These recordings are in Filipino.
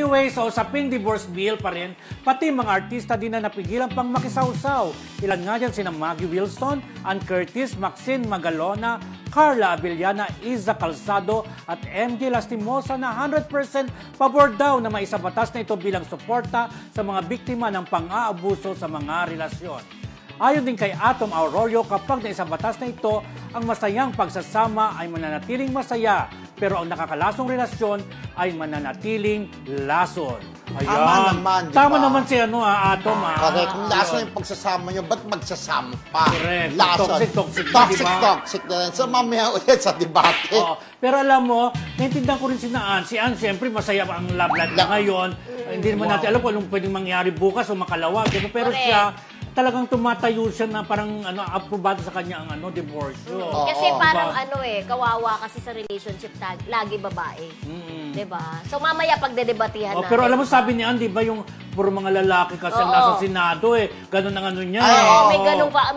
Anyway, sa usaping divorce bill pa rin, pati mga artista din na napigilan pang makisawsaw. Ilan nga dyan sina Maggie Wilson, Ann Curtis, Maxine Magalona, Carla Abellana, Iza Calzado at MJ Lastimosa na 100% pabor daw na maisabatas na ito bilang suporta sa mga biktima ng pang-aabuso sa mga relasyon. Ayon din kay Atom Aurelio, kapag naisabatas na ito, ang masayang pagsasama ay mananatiling masaya, pero ang nakakalasong relasyon ay mananatiling lason. Ayan. Tama naman, diba? Tama naman si Atom. Correct. Kung lason yung pagsasama nyo, ba't magsasama pa? Correct. Lason. Toxic na rin. So, mamaya ulit sa debate. Oo. Pero alam mo, naintindihan ko rin si Ann. Si Ann, siyempre, masaya ang love life na ngayon. Hindi naman natin alam kung anong pwedeng mangyari bukas o makalawa. Pero siya, talagang tumatayo siya na parang aprobado sa kanya ang divorce. Kasi parang kawawa kasi sa relationship lagi babae. Diba? So mamaya pagdedebatihan natin. Pero alam mo, sabi niya, di ba yung puro mga lalaki kasi nasa Senado ganun ang niya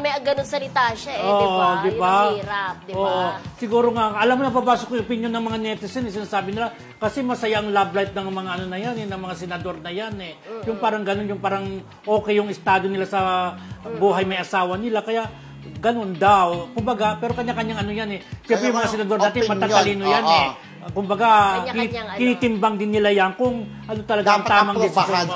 may ganun salita siya diba? Diba? Yung hirap, diba? Siguro nga, alam mo na, papasok ko yung opinion ng mga netizen, sinasabi nila, kasi masaya ang love life ng mga na yan, ng mga senador na yan Yung parang ganun, yung parang okay yung estado nila sa buhay may asawa nila, kaya ganun daw. Kumbaga, pero kanya-kanyang yan Siyempre yung mga senador natin, matatalino yan Kumbaga, tinitimbang din nila yan kung ano talaga ang tamang desisyon.